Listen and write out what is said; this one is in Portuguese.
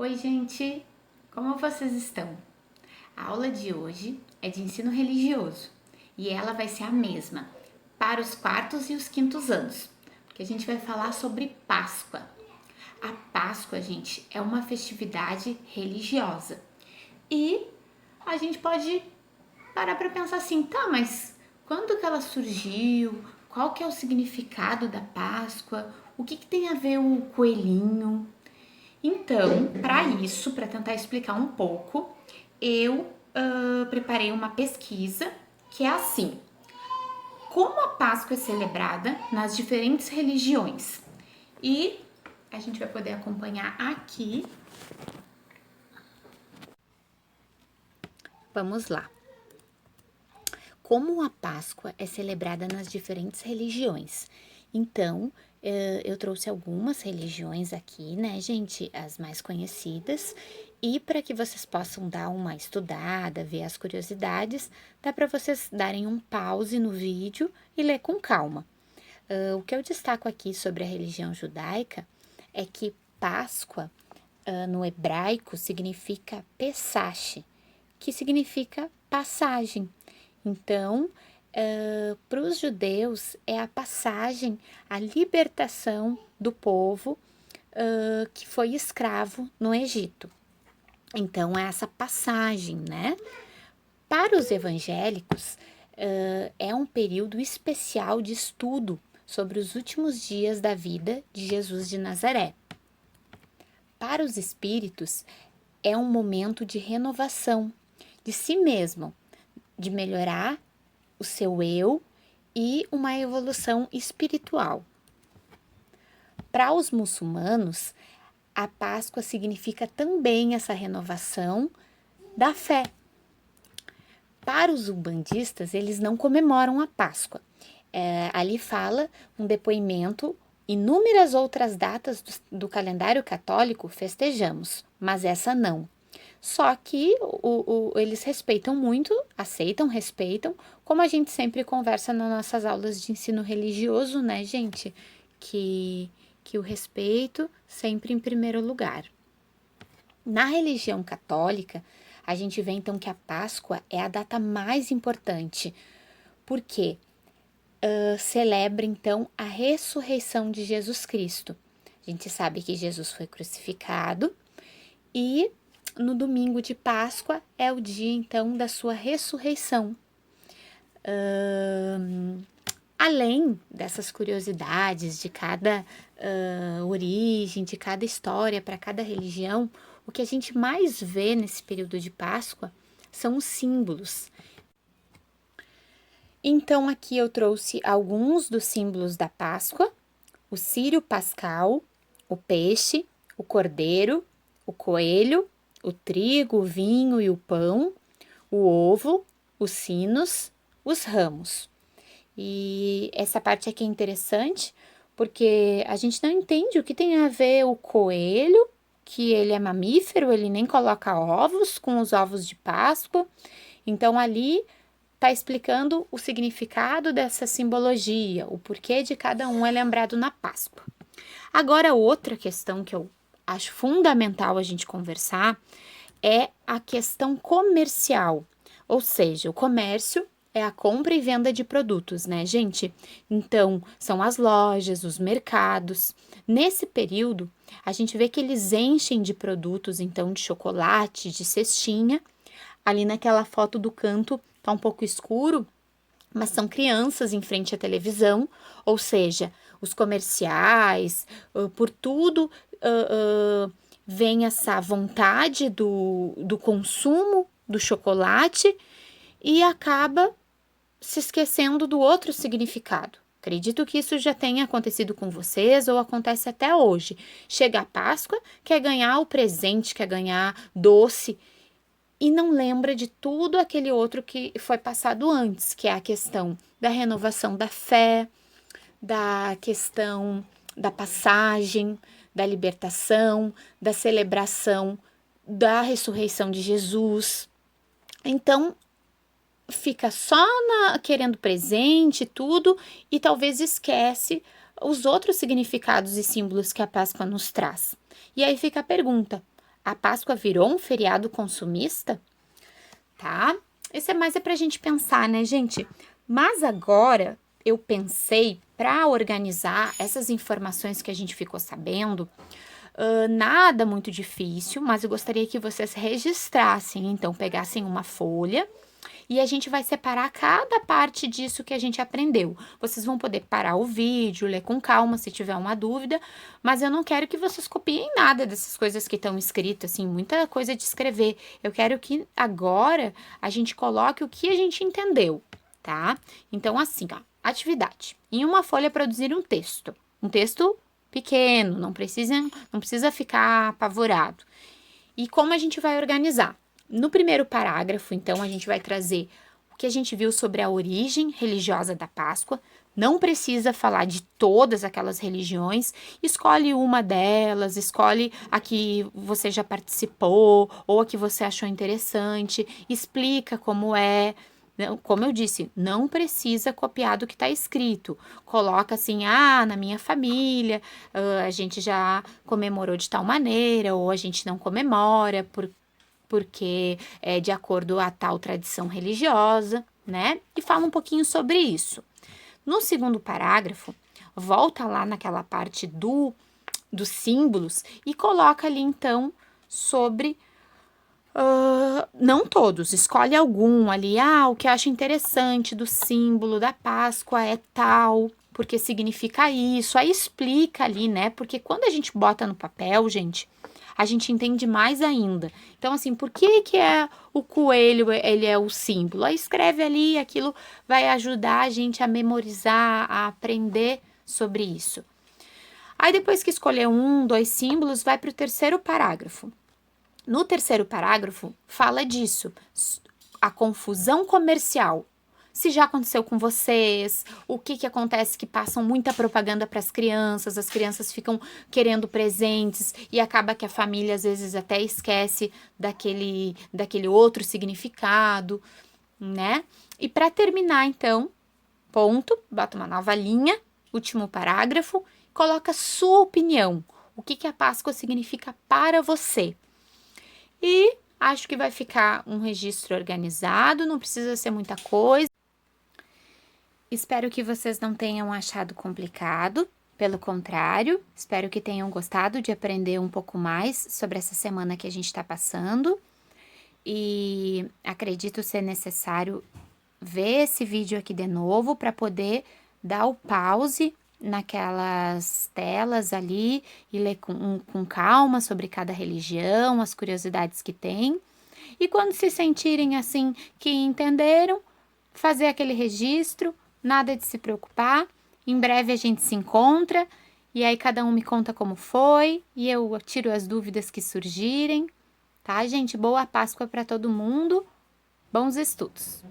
Oi, gente! Como vocês estão? A aula de hoje é de ensino religioso e ela vai ser a mesma para os quartos e os quintos anos, porque a gente vai falar sobre Páscoa. A Páscoa, gente, é uma festividade religiosa e a gente pode parar para pensar assim, tá, mas quando que ela surgiu? Qual que é o significado da Páscoa? O que tem a ver o coelhinho? Então, para isso, para tentar explicar um pouco, eu preparei uma pesquisa que é assim: como a Páscoa é celebrada nas diferentes religiões? E a gente vai poder acompanhar aqui. Vamos lá. Como a Páscoa é celebrada nas diferentes religiões? Então, eu trouxe algumas religiões aqui, né, gente? As mais conhecidas. E para que vocês possam dar uma estudada, ver as curiosidades, dá para vocês darem um pause no vídeo e ler com calma. O que eu destaco aqui sobre a religião judaica é que Páscoa, no hebraico, significa Pesach, que significa passagem. Então, para os judeus, é a passagem, a libertação do povo que foi escravo no Egito. Então, é essa passagem, né? Para os evangélicos, é um período especial de estudo sobre os últimos dias da vida de Jesus de Nazaré. Para os espíritos, é um momento de renovação de si mesmo, de melhorar o seu eu e uma evolução espiritual. Para os muçulmanos, a Páscoa significa também essa renovação da fé. Para os umbandistas, eles não comemoram a Páscoa. Ali fala um depoimento, inúmeras outras datas do calendário católico festejamos, mas essa não. Só que eles respeitam muito, aceitam, respeitam, como a gente sempre conversa nas nossas aulas de ensino religioso, né, gente? Que o respeito sempre em primeiro lugar. Na religião católica, a gente vê então que a Páscoa é a data mais importante, porque celebra então a ressurreição de Jesus Cristo. A gente sabe que Jesus foi crucificado e no domingo de Páscoa é o dia então da sua ressurreição. Além dessas curiosidades de cada origem, de cada história para cada religião, o que a gente mais vê nesse período de Páscoa são os símbolos. Então, aqui eu trouxe alguns dos símbolos da Páscoa: o círio pascal, o peixe, o cordeiro, o coelho, o trigo, o vinho e o pão, o ovo, os sinos, os ramos. E essa parte aqui é interessante porque a gente não entende o que tem a ver o coelho, que ele é mamífero, ele nem coloca ovos, com os ovos de Páscoa. Então ali está explicando o significado dessa simbologia, o porquê de cada um é lembrado na Páscoa. Agora, outra questão que eu acho fundamental a gente conversar é a questão comercial, ou seja, o comércio é a compra e venda de produtos, né, gente? Então, são as lojas, os mercados. Nesse período, a gente vê que eles enchem de produtos, então, de chocolate, de cestinha. Ali naquela foto do canto, tá um pouco escuro, mas são crianças em frente à televisão, ou seja, os comerciais, por tudo vem essa vontade do consumo do chocolate e acaba se esquecendo do outro significado. Acredito que isso já tenha acontecido com vocês ou acontece até hoje. Chega a Páscoa, quer ganhar o presente, quer ganhar doce e não lembra de tudo aquele outro que foi passado antes, que é a questão da renovação da fé, da questão da passagem, da libertação, da celebração da ressurreição de Jesus. Então, fica só querendo presente, tudo, e talvez esquece os outros significados e símbolos que a Páscoa nos traz. E aí fica a pergunta: A Páscoa virou um feriado consumista, tá? Isso é mais pra gente pensar, né, gente? Mas agora eu pensei para organizar essas informações que a gente ficou sabendo, nada muito difícil, mas eu gostaria que vocês registrassem, então pegassem uma folha e a gente vai separar cada parte disso que a gente aprendeu. Vocês vão poder parar o vídeo, ler com calma se tiver uma dúvida, mas eu não quero que vocês copiem nada dessas coisas que estão escritas, assim, muita coisa de escrever. Eu quero que agora a gente coloque o que a gente entendeu, tá? Então, assim, ó, atividade. Em uma folha, produzir um texto. Um texto pequeno, não precisa ficar apavorado. E como a gente vai organizar? No primeiro parágrafo, então, a gente vai trazer o que a gente viu sobre a origem religiosa da Páscoa. Não precisa falar de todas aquelas religiões, escolhe uma delas, escolhe a que você já participou ou a que você achou interessante, explica como é. Como eu disse, não precisa copiar do que está escrito. Coloca assim, na minha família, a gente já comemorou de tal maneira, ou a gente não comemora porque é de acordo a tal tradição religiosa, né? E fala um pouquinho sobre isso. No segundo parágrafo, volta lá naquela parte dos símbolos e coloca ali então sobre não todos, escolhe algum ali. O que eu acho interessante do símbolo da Páscoa é tal, porque significa isso. Aí explica ali, né? Porque quando a gente bota no papel, gente, a gente entende mais ainda. Então, assim, por que é o coelho, ele é o símbolo? Aí escreve ali, aquilo vai ajudar a gente a memorizar, a aprender sobre isso. Aí depois que escolher 1, 2 símbolos, vai para o terceiro parágrafo. No terceiro parágrafo, fala disso, a confusão comercial. Se já aconteceu com vocês, o que acontece que passam muita propaganda para as crianças ficam querendo presentes e acaba que a família às vezes até esquece daquele outro significado, né? E para terminar, então, ponto, bota uma nova linha, último parágrafo, coloca sua opinião. O que a Páscoa significa para você? E acho que vai ficar um registro organizado, não precisa ser muita coisa. Espero que vocês não tenham achado complicado, pelo contrário, espero que tenham gostado de aprender um pouco mais sobre essa semana que a gente está passando. E acredito ser necessário ver esse vídeo aqui de novo para poder dar o pause naquelas telas ali e ler com calma sobre cada religião, as curiosidades que tem. E quando se sentirem assim que entenderam, fazer aquele registro, nada de se preocupar. Em breve a gente se encontra e aí cada um me conta como foi e eu tiro as dúvidas que surgirem, tá, gente? Boa Páscoa para todo mundo. Bons estudos!